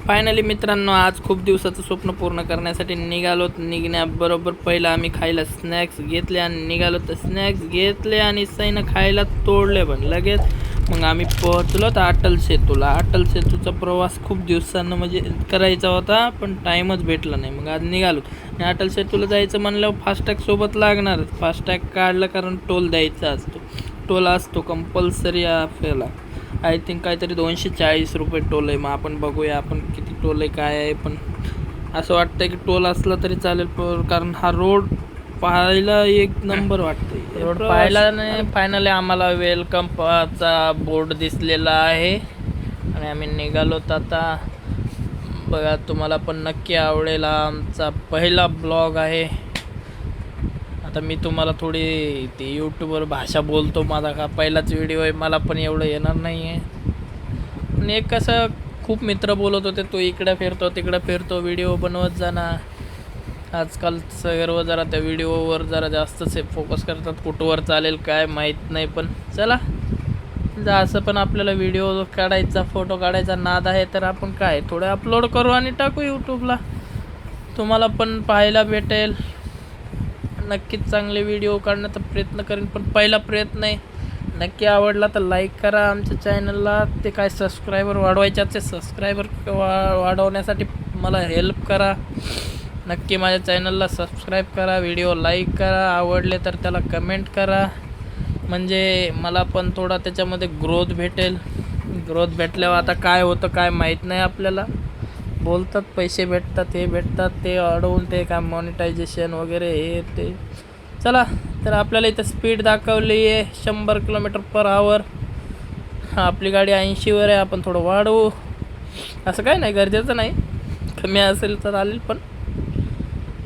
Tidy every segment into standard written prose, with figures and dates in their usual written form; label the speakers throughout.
Speaker 1: Finally मित्रांनो, आज खूप दिवसाचं स्वप्न पूर्ण करण्यासाठी निघालो. निघण्याबरोबर पहिला आम्ही खायला स्नॅक्स घेतले आणि निघालो. तर स्नॅक्स घेतले आणि सैनं खायला तोडले पण लगेच. मग आम्ही पोहोचलो तर अटल सेतूला. अटल सेतूचा प्रवास खूप दिवसांना म्हणजे करायचा होता, पण टाईमच भेटला नाही. मग आज निघालो आणि अटल सेतूला जायचं म्हणल्यावर फास्टॅग सोबत लागणारच. फास्टॅग काढलं कारण टोल द्यायचा असतो. टोल असतो कंपल्सरी आपल्याला. आय थिंक काहीतरी 240 रुपये टोल आहे. मग आपण बघूया आपण किती टोल आहे काय आहे. पण असं वाटतं की टोल असला तरी चालेल, कारण हा रोड पाहायला एक नंबर वाटतं. रोड पाहायला नाही. फायनली आम्हाला वेलकमचा बोर्ड दिसलेला आहे आणि आम्ही निघालोत आता. बघा, तुम्हाला पण नक्की आवडेल. आमचा पहिला ब्लॉग आहे. आता मी तुम्हाला थोडी ती यूट्यूबवर भाषा बोलतो. माझा का पहिलाच व्हिडिओ आहे, मला पण एवढं येणार नाही आहे. पण एक कसं खूप मित्र बोलत होते, तो इकडं फिरतो तिकडं फिरतो, व्हिडिओ बनवत जाणार. आजकाल सर्व जरा त्या व्हिडिओवर जरा जास्तच फोकस करतात. कुठवर चालेल काय माहीत नाही, पण चला असं पण आपल्याला व्हिडिओ काढायचा, फोटो काढायचा नाद आहे, तर आपण काय थोडं अपलोड करू आणि टाकू यूट्यूबला. तुम्हाला पण पाहायला भेटेल. नक्कीच चांगले व्हिडिओ काढण्याचा प्रयत्न करेन, पण पहिला प्रयत्न आहे. नक्की आवडला तर लाईक करा आमच्या चॅनलला. ते काय सबस्क्रायबर वाढवायचे, सबस्क्रायबर वाढवण्यासाठी मला हेल्प करा. नक्की माझ्या चॅनलला सबस्क्राईब करा, व्हिडिओ लाईक करा, आवडले तर त्याला कमेंट करा. म्हणजे मला पण थोडा त्याच्यामध्ये ग्रोथ भेटेल. ग्रोथ भेटल्यावर आता काय होतं काय माहीत नाही आपल्याला. बोलतात पैसे भेटतात, हे भेटतात, ते अडवून ते काय मॉनिटायझेशन वगैरे हे ते. चला, तर आपल्याला इथं स्पीड दाखवली आहे 100 km/h. आपली गाडी 80वर आहे. आपण थोडं वाढवू. असं काय नाही, गरजेचं नाही. कमी असेल तर चालेल, पण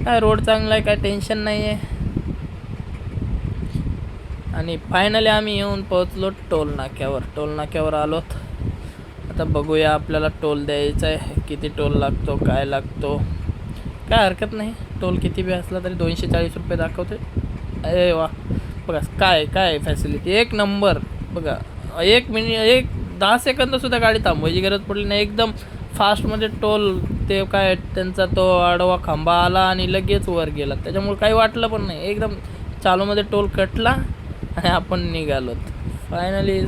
Speaker 1: काय रोड चांगला आहे, काय टेन्शन नाही आहे. आणि फायनली आम्ही येऊन पोहोचलो टोल नाक्यावर आलोत. आता बघूया, आपल्याला टोल द्यायचा आहे. किती टोल लागतो, काय लागतो, काय हरकत नाही. टोल किती बी असला तरी 240 रुपये दाखवते. अरे वा, बघा काय फॅसिलिटी एक नंबर. बघा, 10 सेकंदसुद्धा गाडी थांबवायची गरज पडली नाही. एकदम फास्टमध्ये टोल. ते काय त्यांचा तो आडवा खांबा आला आणि लगेच वर गेला, त्याच्यामुळे काही वाटलं पण नाही. एकदम चालूमध्ये टोल कटला आणि आपण निघालोत फायनली.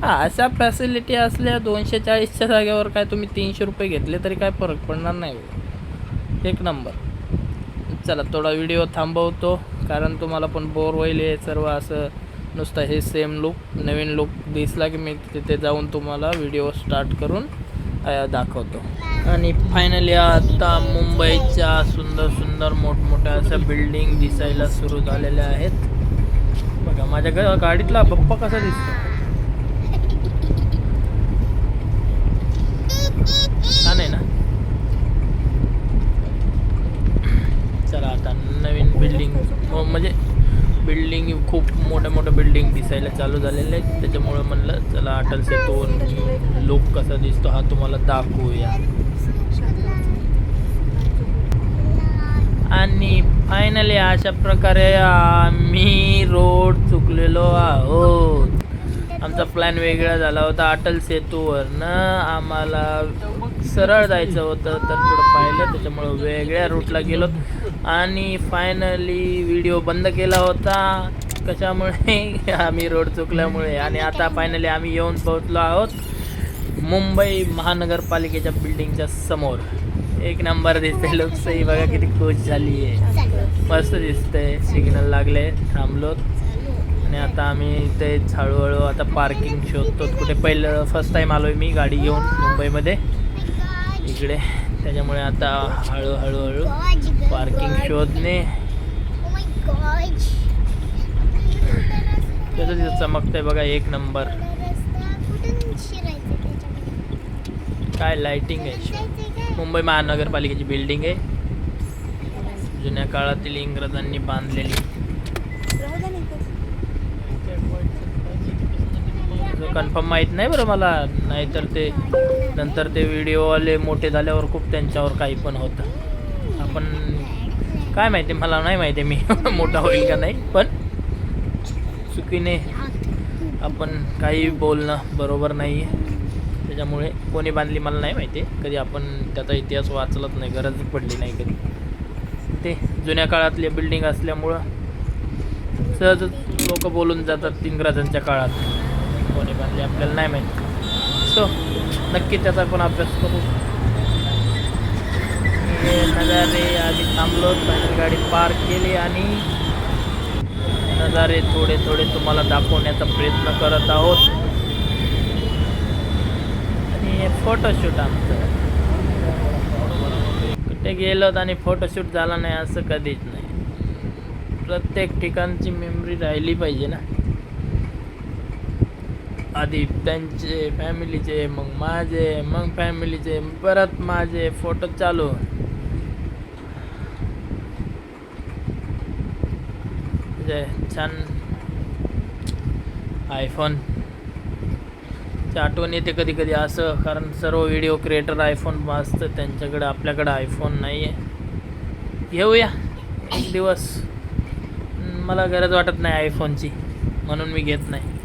Speaker 1: अशा फॅसिलिटी असल्या 240च्या जागेवर काय तुम्ही 300 रुपये घेतले तरी काय फरक पडणार नाही. एक नंबर. चला, थोडा व्हिडिओ थांबवतो, कारण तुम्हाला पण बोर होईल हे सर्व असं नुसतं हे सेम लुक. नवीन लुक दिसला की मी तिथे जाऊन तुम्हाला व्हिडिओ स्टार्ट करून दाखवतो. आणि फायनली आता मुंबईच्या सुंदर मोठमोठ्या अशा बिल्डिंग दिसायला सुरू झालेल्या आहेत. बघा, माझ्या गाडीतला बप्पा कसा दिसतो, छान आहे ना. चला, आता नवीन बिल्डिंग म्हणजे बिल्डिंग खूप मोठ्या बिल्डिंग दिसायला चालू झालेल्या आहेत. त्याच्यामुळे म्हणलं चला अटल सेतूवर लुक कसा दिसतो हा तुम्हाला दाखवूया. आणि फायनली अशा प्रकारे आम्ही रोड चुकलेलो आहोत. आमचा प्लॅन वेगळा झाला होता. अटल सेतूवरनं आम्हाला सरळ जायचं होतं, तर थोडं पाहिलं त्याच्यामुळं वेगळ्या रूटला गेलो आणि फायनली व्हिडिओ बंद केला होता. कशामुळे? आम्ही रोड चुकल्यामुळे. आणि आता फायनली आम्ही येऊन पोहोचलो आहोत मुंबई महानगरपालिकेच्या बिल्डिंगच्या समोर. एक नंबर दिसते. लोकशाही बघा किती खुश झाली आहे, मस्त दिसतंय. सिग्नल लागले, थांबलोत आणि आता आम्ही इथे हळूहळू आता पार्किंग शोधतो. कुठे पहिलं फर्स्ट टाईम आलो आहे मी गाडी घेऊन मुंबईमध्ये इकडे, त्याच्यामुळे आता हळूहळू पार्किंग शोधणे. त्याचं तिथं चमकतंय बघा, एक नंबर. काय लाइटिंग आहे. मुंबई महानगरपालिकेची बिल्डिंग आहे, जुन्या काळातील इंग्रजांनी बांधलेली. कन्फर्म माहीत नाही बरं मला, नाहीतर ते नंतर ते व्हिडिओवाले मोठे झाल्यावर खूप त्यांच्यावर काही पण होतं. आपण काय माहिती, मला नाही माहिती मी मोठा होईल का नाही, पण चुकीने आपण काही बोलणं बरोबर नाही आहे. त्याच्यामुळे कोणी बांधली मला नाही माहिती, कधी आपण त्याचा इतिहास वाचलाच नाही, गरज पडली नाही कधी. ते जुन्या काळातल्या बिल्डिंग असल्यामुळं सहज लोक बोलून जातात इंग्रजांच्या काळात कोणी बांधली आपल्याला नाही माहिती. सो नक्की त्याचा पण अभ्यास करू. हे नजारे आम्ही थांबलो, फायनल गाडी पार्क केली आणि नजारे थोडे थोडे तुम्हाला दाखवण्याचा प्रयत्न करत आहोत. आणि फोटोशूट आमचं कुठे गेलोत आणि फोटोशूट झाला नाही असं कधीच नाही. प्रत्येक ठिकाणची मेमरी राहिली पाहिजे ना. आधी त्यांचे फॅमिलीचे, मग माझे, मग फॅमिलीचे, परत माझे फोटो चालू. छान आयफोन आठवण येते कधी कधी असं, कारण सर्व व्हिडिओ क्रिएटर आयफोन असतं त्यांच्याकडे, आपल्याकडे आयफोन नाही आहे. घेऊया एक दिवस. मला गरज वाटत नाही आयफोनची, म्हणून मी घेत नाही.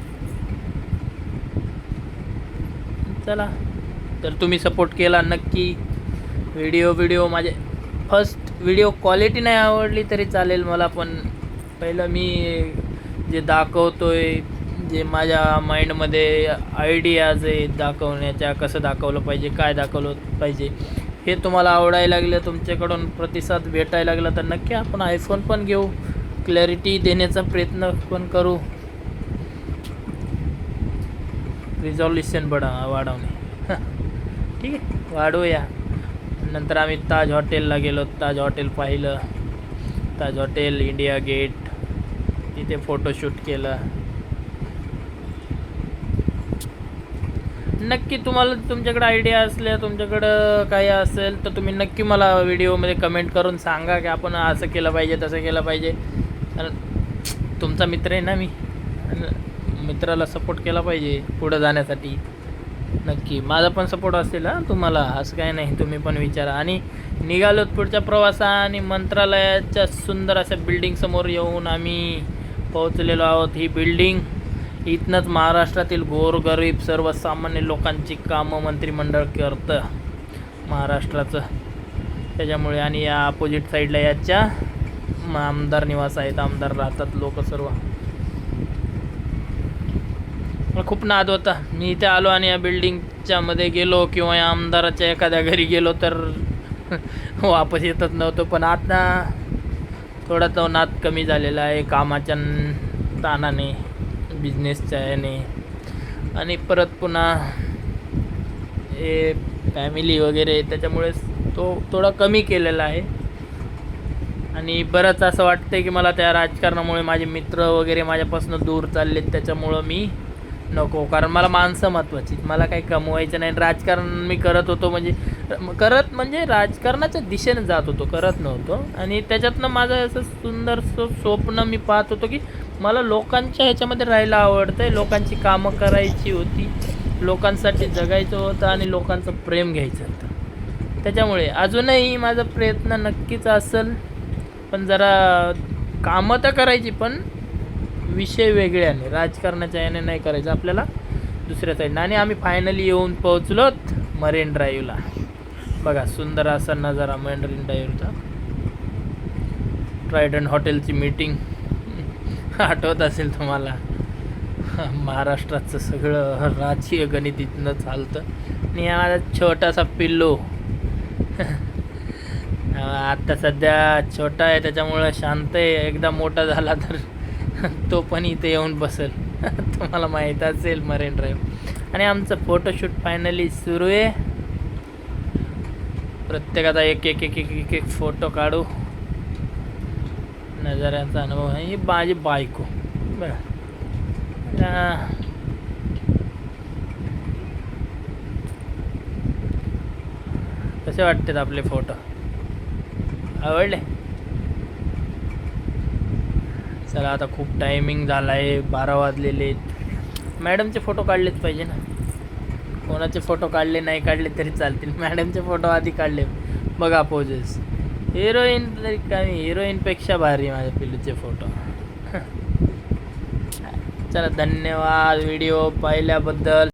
Speaker 1: चला, तर तुम्ही सपोर्ट केला नक्की. व्हिडिओ माझे फर्स्ट व्हिडिओ क्वालिटी नाही आवडली तरी चालेल मला, पण पहिलं मी जे दाखवतोय, जे माझ्या माइंडमध्ये आयडियाज आहे दाखवण्याच्या, कसं दाखवलं पाहिजे, काय दाखवलं पाहिजे, हे तुम्हाला आवडायला लागलं, तुमच्याकडून प्रतिसाद भेटायला लागला, तर नक्की आपण आयफोन पण घेऊ, क्लॅरिटी देण्याचा प्रयत्न पण करू. रिझॉल्युशन वाढवणे ठीक आहे, वाढवूया. नंतर आम्ही ताज हॉटेलला गेलो, ताज हॉटेल पाहिलं, ताज हॉटेल, इंडिया गेट, तिथे फोटोशूट केलं. नक्की तुम्हाला तुमच्याकडे आयडिया असल्या, तुमच्याकडं काही असेल तर तुम्ही नक्की मला व्हिडिओमध्ये कमेंट करून सांगा की आपण असं केलं पाहिजे, तसं केलं पाहिजे. तुमचा मित्र आहे ना मी, मित्राला सपोर्ट केला पाहिजे पुढं जाण्यासाठी. नक्की माझा पण सपोर्ट असेल हां तुम्हाला, असं काय नाही, तुम्ही पण विचारा. आणि निघालोत पुढच्या प्रवासा, आणि मंत्रालयाच्या सुंदर अशा बिल्डिंगसमोर येऊन आम्ही पोहोचलेलो आहोत. ही बिल्डिंग, इथनंच महाराष्ट्रातील गोरगरीब सर्वसामान्य लोकांची कामं मंत्रिमंडळ करतं महाराष्ट्राचं. त्याच्यामुळे, आणि या अपोजिट साईडला याच्या आमदार निवास आहेत, आमदार राहतात लोक सर्व. मला खूप नाद होता, मी इथे आलो आणि या बिल्डिंगच्या मध्ये गेलो किंवा या आमदाराच्या एखाद्या घरी गेलो तर वापस येतच नव्हतो. पण आता थोडा तो नाद कमी झालेला आहे कामाच्या ताणाने, बिझनेसच्या याने, आणि परत पुन्हा हे फॅमिली वगैरे, त्याच्यामुळे तो थोडा कमी केलेला आहे. आणि बरंच असं वाटतं की मला त्या राजकारणामुळे माझे मित्र वगैरे माझ्यापासून दूर चाललेत, त्याच्यामुळं मी नको. कारण मला माणसं महत्त्वाची, मला काही कमवायचं नाही. राजकारण मी करत होतो म्हणजे राजकारणाच्या दिशेने जात होतो, करत नव्हतो. आणि त्याच्यातनं माझं असं सुंदर स्वप्न मी पाहत होतो की मला लोकांच्या ह्याच्यामध्ये राहायला आवडतं आहे, लोकांची कामं करायची होती, लोकांसाठी जगायचं होतं आणि लोकांचं प्रेम घ्यायचं होतं. त्याच्यामुळे अजूनही माझा प्रयत्न नक्कीच असेल, पण जरा कामं तर करायची, पण विषय वेगळ्याने, राजकारणाच्या याने नाही करायचं आपल्याला, दुसऱ्या साईडनं. आणि आम्ही फायनली येऊन पोहोचलोत मरीन ड्राईव्हला. बघा सुंदर असा नजारा मरीन ड्राईव्हचा. ट्रायडंट हॉटेलची मीटिंग आठवत असेल तुम्हाला, महाराष्ट्राचं सगळं राजकीय गणित इथनं चालतं. आणि हा छोटासा पिल्लू आत्ता सध्या छोटा आहे त्याच्यामुळं शांत आहे, एकदा मोठा झाला तर तो पण इथे येऊन बसेल तुम्हाला माहीत असेल मरीन ड्राईव्ह. आणि आमचं फोटोशूट फायनली सुरू आहे. प्रत्येकाचा एक एक एक एक एक एक फोटो काढू, नजाऱ्याचा अनुभव आहे. ही माझी बायको बघा, कसे वाटतात आपले फोटो, आवडले? चला आता खूप टायमिंग झाला आहे, 12 वाजलेले आहेत. मॅडमचे फोटो काढलेच पाहिजे ना, कोणाचे फोटो काढले नाही काढले तरी चालतील, मॅडमचे फोटो आधी काढले. बघा पोजेस, हिरोईन तरी काय, हिरोईनपेक्षा भारी माझ्या पिल्लूचे फोटो. चला धन्यवाद व्हिडिओ पाहिल्याबद्दल.